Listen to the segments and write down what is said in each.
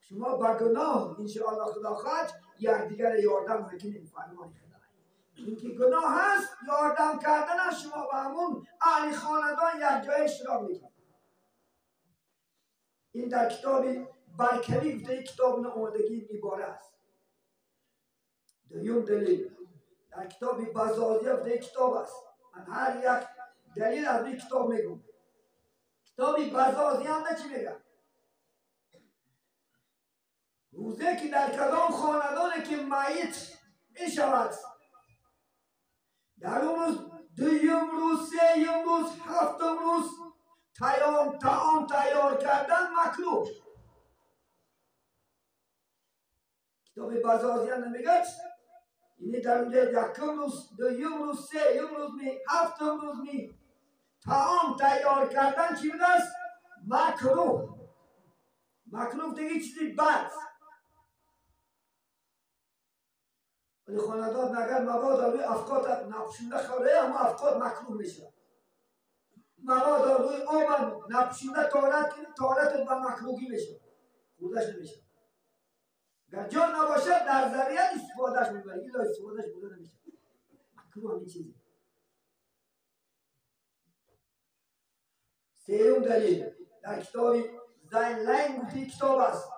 شما با گناه انشاءالله خدا خواهد یکدیگر یاردم میکنید. فرمان خدا اینکه گناه هست یاردم کردن شما با همون اهل خاندان یک جای اشتراک میکنید. این در کتاب برکلی گفته کتاب آمادگی میباره است. دوم دلیل در کتاب بزازی گفته کتاب است. من هر یک دلیل از این کتاب میگم. کتاب بزازی هم نه چی میگه؟ روزه که در کدام خاندانی که میت میشود در اون روز دویم روز، سیم روز، هفتم روز طعام تیار کردن مکروه. کتاب بزازی هم نمیگه یعنی در اونجا یکم روز، دویم روز، سیم روز می، هفتم روز می طعام تیار کردن چی بوده است؟ مکروه. مکروه دیگه چیزی بد. ولی خاندان اگر مواد روی افکار نپوشیده خوره اما افکار مکروه میشه. مواد روی آب نپوشیده تارت با مکروهی میشه. خودش نمیشه. اگر جان نباشه در ذریعه استفادهش میبره. ایلا استفادهش بوده نمیشه. مکروه همین چیزی. سیوم دلیل در کتاب زینلین گفتی کتاب است.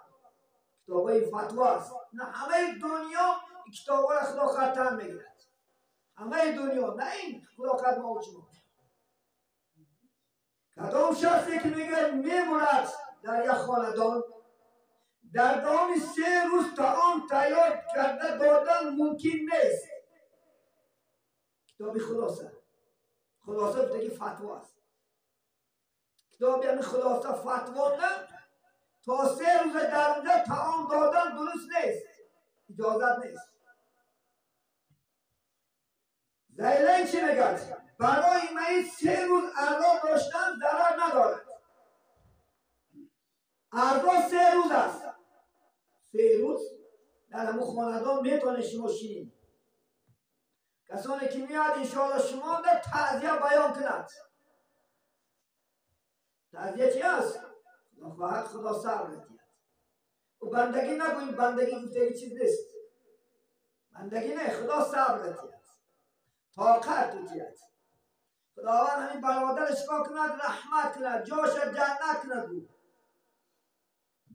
کتاب های فتوا است. نه همه دنیا این کتاب ها را خدا خطن میگیرد. همه دنیا نه این خدا خط ما و شما. کدام شخصی که میگه میمورد در یک خاندان در دام 3 روز طعام تیار کرده دادن ممکن نیست. کتابی خلاصه بودگی فتوا است. کتابی همین خلاصه فتوا نه تا 3 روز در اونجا طعام دادن درست نیست. اجازت نیست. زیلین چی میگه؟ برای میت 3 روز ارزا داشتن ضرر ندارد. ارزا 3 روز است. 3 روز در همون خاندان میتونه شما شیرین. کسانی که میاد انشاءالله شما در تعزیه بیان کند. تعزیه چی است؟ فقط خدا صبر دید. و بندگی نگوییم بندگی گفته چیز نیست. بندگی نه خدا صبر دید. طاقت دید. خداوند همین برادرش کار کند رحمت کند جاش جنت کند.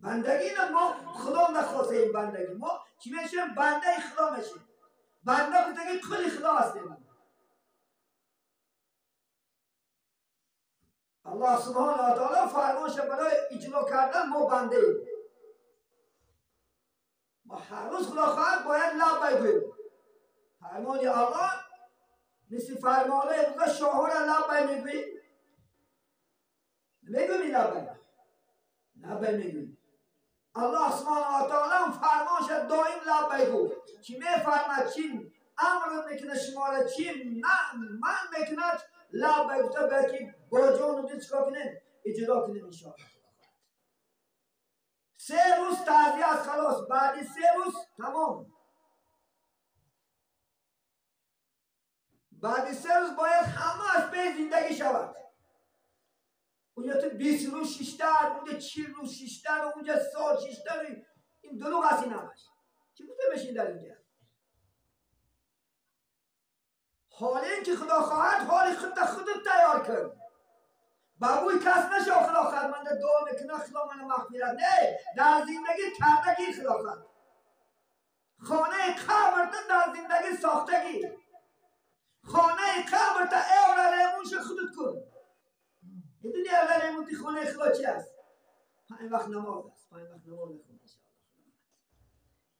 بندگی نه ما خدا نخواسته این بندگی ما چی میشیم بنده خدا میشیم. بنده بودگی کلی خدا هستیم. الله سبحانه و تعالی فرمانش برای اجرا کردن ما بنده ایم. ما هر روز خدا خواهد باید لب بگویم. فرمان الله مثل فرمانه امروز شاهان لب میگویم. نمیگویم لب میگویم. الله سبحانه و تعالی فرمانش دائم لب بگو. چی میفرماد چی امر میکنه شما را چی من میکند لب بگوته بلکه با جان و دل چکا کنین اجرا کنین انشاءالله. 3 روز تعزیه از خلاص بعدی 3 روز تمام. بعدی 3 روز باید همه از پی زندگی شود. اونجا تو 20 روز ششتر، اونجا 40 روز ششتر، اونجا سال ششتر. این دروغ است این همش. چی بوده بشین در اینجا؟ حالی که خدا خواهد حال خودت تیار کرد. بابوی کس نشو خدا خواهد من دعا میکنه خدا من مغفرت. نه در زندگی کردگی خدا خواهد. خانه قبرت در زندگی ساختگی. خانه قبرت اول ریمونش خودت کن. میدونی اول ریمونتی خانه خدا چی است؟ 5 وقت نماز است. 5 وقت نماز خون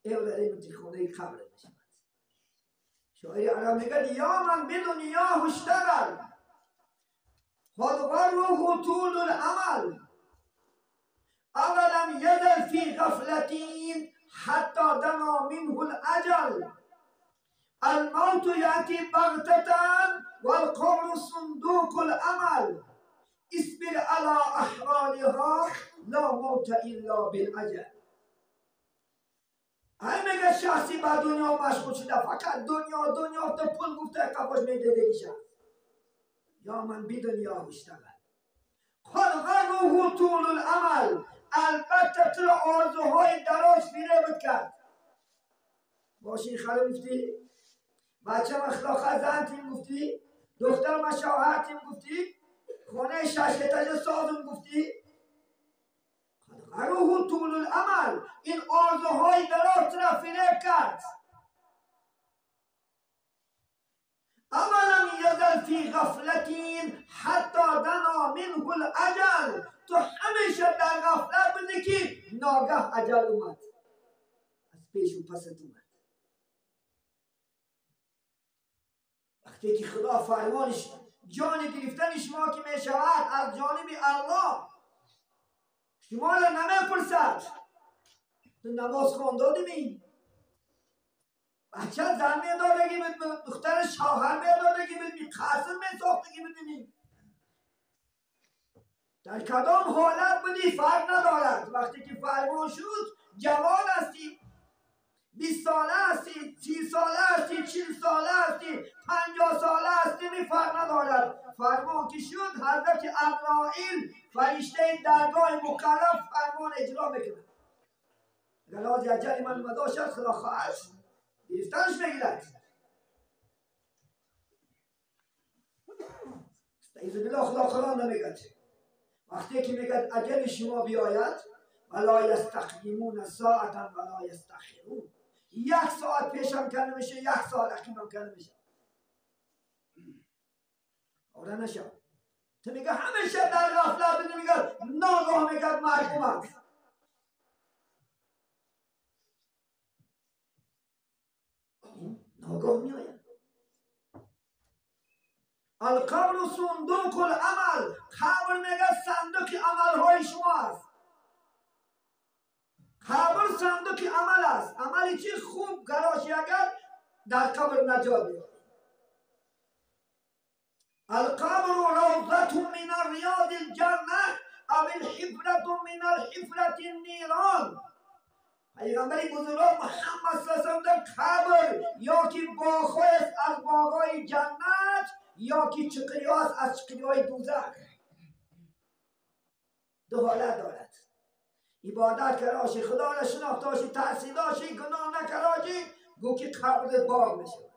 اول ریمونتی خانه قبرت بشود. شاعری عرب میگه یا من بدون یا اشتغل خود غره طول العمل اولم یزل فی غفلتین حتی دنا منه الاجل الموت یأتی بغتة والقبر صندوق الامل اصبر على احوالها لا موت الا بالاجل. میگه شخصی با دنیا مشغول شده فقط دنیا تو پول گفته کفاش میده شخص. یا من بی دنیا اشتغل خود غره طول العمل البته تو آرزوهای دراز فریبت کرد. باشی خاله گفتی بچه اخلاق زن تیم گفتی دختر مشاهر تیم گفتی خونه 6 اتاج سازم گفتی روح طول العمل این آرزوهای دراز را فریب کرد. اولا یزل فی غفلتین حتی دنا منه الاجل. تو همیشه در غفلت بودی که ناگه اجل اومد از پیش و پست اومد. وقتی که خدا فرمانش جان گرفتن شما که می شود از جانب الله شما را نمی پرسد تو نماز خون دادی بچه زن می دادگی بود دختر شوهر می دادگی بود قاسم می ساختگی بود در کدام حالت بودی فرق ندارد. وقتی که فرمان شد جوان هستی 20 ساله هستی 30 ساله هستی 40 ساله هستی 50 ساله هستی می فرق ندارد. فرمان که شد حضرت عزرائیل فرشته درگاه مکرم فرمان اجرا میکنه. اگر آج اجل من مدا شد خدا خواهد گرفتنش میگیرد. استعیذ بالله خدا قرآن نمیگد وقتی که میگد اجل شما بیاید ولا یستقدمون ساعتا ولا یستأخرون 1 ساعت پیشم کنه میشه 1 ساعت عقیبم کنه میشه. آره نشه تو میگه همیشه در غفلت بودی میگه ناگاه میگه مرگ اومد. ناگاه میآید. القبر صندوق العمل. قبر میگه صندوق عملهای شما است. قبر صندوق عمل است. عملی چی خوب گراشی اگر در قبر نجات بیاد. القبر روضة من رياض الجنة او الحفرة من الحفرة النيران. پیغمبر بزرگ محمد صلی الله علیه و در قبر یا که باغ‌های است از باغ‌های جنت یا که چقری است از چقری‌های دوزخ. دو حالت دارد. عبادت کراشی خدا را شناختاشی ترسیداشی گناه نکراشی گو که قبر باغ میشه.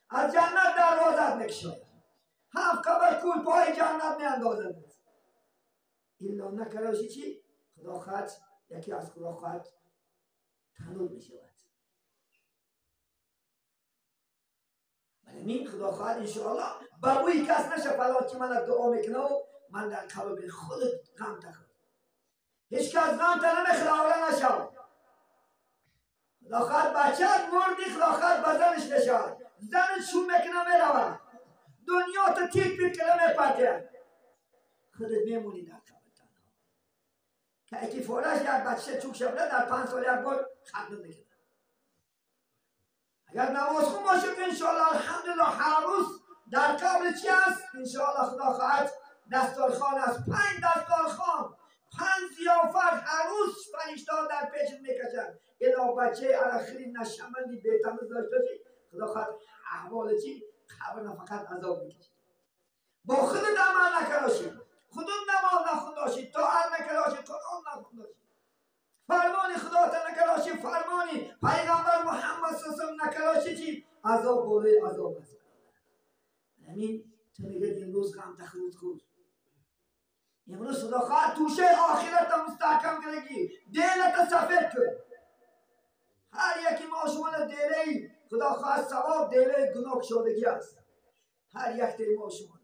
از جنت دروازت میکشه. 7 قبر کول پای جنت میاندازد. الا نکراشی چی؟ خدا خواهد یکی از خدا خواهد تنور میشود. ولی خدا خواهد انشاءالله با اوی کس نشه فلا که من دعا میکنه و من در قبر خودت غم تخورم. هیچ کس غم تا نمیخوره اولا نشم. خدا خواهد بچت مردی خدا خواهد بدنش نشد. زنت شو میکنه میرود. دنیا تا تیک میکنه میپرده. خودت میمونی در قبر تنها. که اکی فورش یک بچه چوک شبله در 5 سال یک بار ختم میکنه. اگر نماز خون باشه که انشاءالله الحمدلله هر روز در قبر چی است؟ انشاءالله خدا خواهد دستارخان است. 5 دستارخان 5 ضیافت هر روز فرشته‌ها در پیشت میکشند. الا بچه الاخری نشمندی بیتمیز داشته باشی خدا خواهد احوال چی؟ قبر فقط عذاب میکشی. با خودت عمل نکراشی خودت نماز نخونداشی طاعت نکراشی قرآن نخونداشی فرمان خدا تا نکراشی فرمانی پیغمبر محمد صلی الله علیه و نکراشی چی؟ عذاب بوله عذاب است. همین تو میگه امروز غم تخروت کن. امروز خدا خواهد توشه آخرت مستحکم کنگی دلت سفید کن. هر یکی ما شما دیله خدا خواهد ثواب دیله گناه شدگی است. هر یک دیله ما شما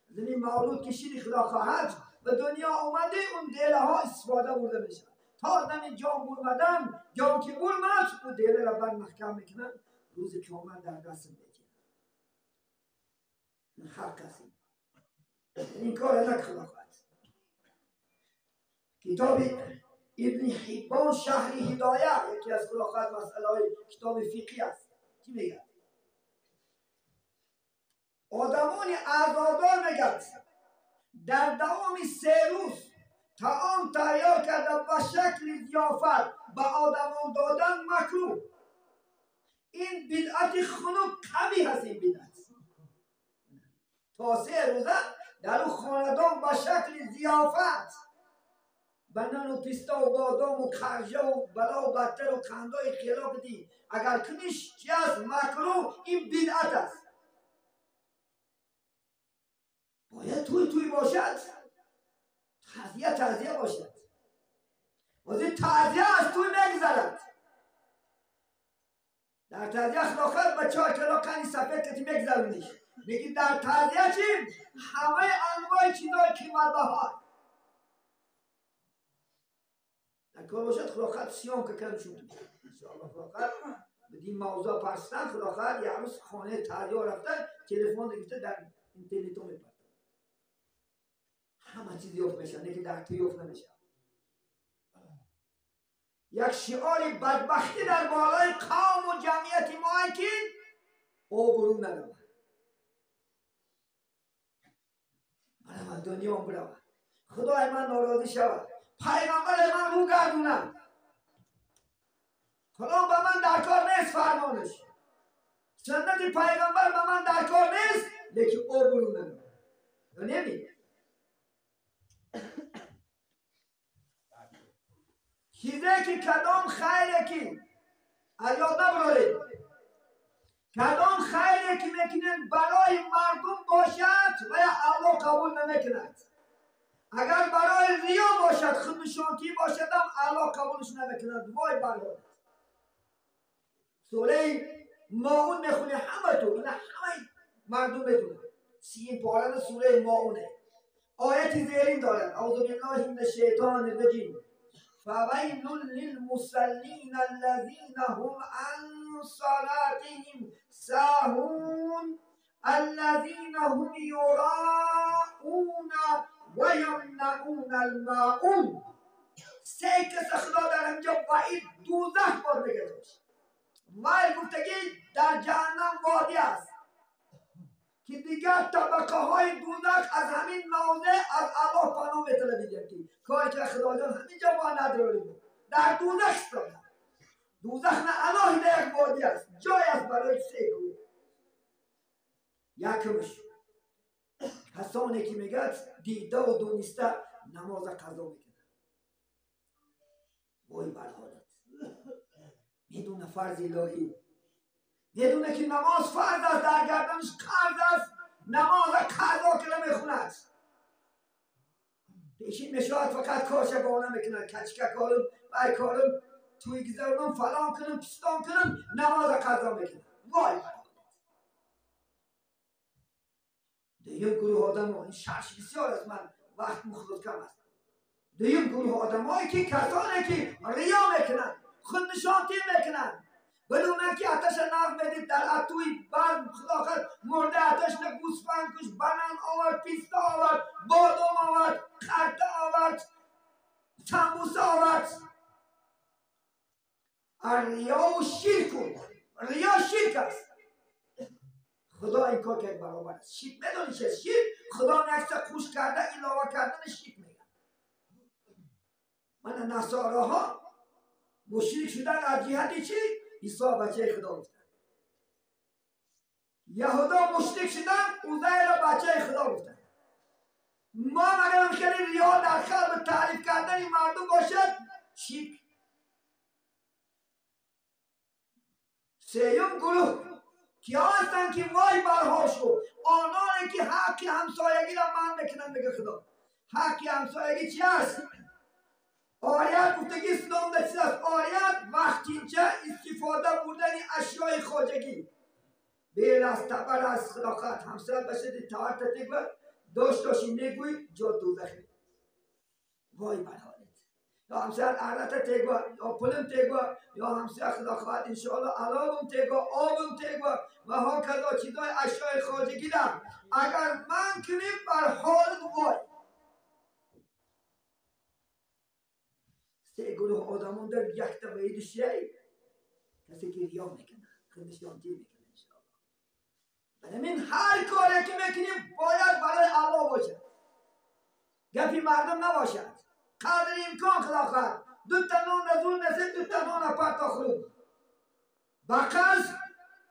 زمین مولود کشیدی خدا خواهد و دنیا اومده اون دیله ها استفاده برده میشه. تا نمی جام برمدن جام که برمد اون دیله را بر محکم میکنن روز که اومد در دست میگیرن. هر کسی این کار نک خدا خواهد. کتاب ابن حبان شهر هدایه یکی از خدا خواهد مسئله های کتاب فقهی است. چی میگه؟ آدمان عزادار میگد در دوام 3 روز طعام تیار کرده به شکل ضیافت به آدمان دادن مکروه. این بدعت خنک کمی هست. این بدعت تا 3 روزه در اون خاندان به شکل ضیافت بنان و پیستا و بادام و خرجه و بلا و بطر و کندای خیلا بدی اگر کنیش چی است مکروه این بدعت است. باید توی باشد، تعزیه باشد. واسه تعزیه از توی نگذرد. در تعزیه خلاقت بچه ها کلا کنی سفید کتی مگذرونیش. میگی در تعزیه چی؟ همه انواع چیزای قیمت بها. در کار باشد خلاقت سیام که کم شد. انشاءالله خلاقت بدین موضوع پرستن خلاقت یه روز خانه تعزیه رفتن تلفن گفته در اینترنت رو میپرد. همه چیزی افت میشن نه که در توی افت نمیشن. یک شعار بدبختی در بالای قوم و جمعیت ما که او برون نداره. من دنیا برم خدای من ناراضی شود، پیغمبر من رو گردونم، خدا به من در کار نیست فرمانش، سنت پیغمبر به من در کار نیست، لیکن او برون نداره. نمیگه چیزی که کدام خیره که یاد نبرارید، کدام خیره که میکنید برای مردم باشد و یا الله قبول نمیکند. اگر برای ریا باشد خودنشانتی باشد هم الله قبولش نمیکند. وای برای سوره ماعون میخونی همه تو، اینا همه مردم بدونن. 30 پاره سوره ماعونه. آیتی زیرین دارد اعوذ بالله من الشیطان الرجیم فویل للمصلین الذین هم عن صلاتهم ساهون الذین هم یراءون و یمنعون الماعون. 3 کس خدا در اینجا وعید دوزخ بار بگذاشت. وای گفتگی در جهنم وادی است که دیگر طبقه های دوزخ از همین موضع از الله پناه میطلبیدن که کاری که خداوند همینجا با نداریم در دوزخ استادن. دوزخ نه الله در یک وادی است، جای است برای 3 گروه. یکمش کسانی که میگه دیده و دونسته نماز قضا میکنه. وای بر حالت میدونه فرض الهی، میدونه که نماز فرض است، در گردنش قرض است، نماز قضا که نمیخوند. پیشین میشود فقط کاشگانه میکنن، کچکه کارم بای کارم توی گذارم فلان کنم پستان کنم نماز قضا میکنن. وای بر حالت. دویم گروه آدم ها، این شرش بسیار از من وقت مخلوط کم است. دویم گروه آدم هایی که کسانی که ریا میکنن، خودنشانتی میکنن، بدونن که آتش ناف میدید در اتوی بعد خداخد مرده آتش نه گوسفند کش بنان آورد، پیستا آورد، بادام آورد، خرده آورد، سمبوسه آورد. ریا و شرک کن. ریا شرک است. خدا این کار کرد برابر است. شرک میدونی چه شرک؟ خدا نفس خوش کرده علاوه کردن شرک میگن. من نصاراها مشرک شدن از جهت چی؟ عیسی بچه خدا گفتن. یهودا مشرک شدن عزیر بچه خدا گفتن. ما مگر خیلی ریا در قلب تعریف کردن مردم باشد شرک. 3م گروه کیا هستن که وای برها شد؟ آنانی که حق همسایگی را من میکنن. بگه خدا حق همسایگی چی است؟ آیت گفتگی اسلام در چیز است. آیت وقتی چه استفاده بودن اشیای خواجگی بیل از تبر از خلاقت همسایت بشه تاورت تگوه داشتاشی نگوی جا دوزخی. وای بر حالت. یا همسایت عرت تگوه یا پلم تگوه یا همسایت خلاقت انشاءالله علابم تگوه آبم تگوه و ها کذا چیزای اشیای خواجگی را اگر من کنیم بر حالت وای. 3 گروه آدمان در یک تبعید شیعی کسی که ریا میکنه خودنشانتی میکنه انشاءالله. بنابراین هر کاری که میکنیم باید برای الله باشه، گپی مردم نباشد. قدر امکان خلاقت 2 تا نان نزول نسید 2 تا نان پرتا خروب بقص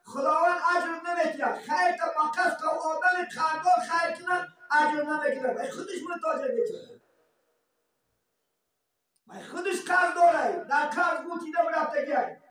خداوند اجر نمیگیرد. خیر تا بقص تا آدم قدر خیر کنن اجر نمیگیرد. خودش من تاجر بیچاره. من خودش قرض داره در قرض گوتیده برفته گه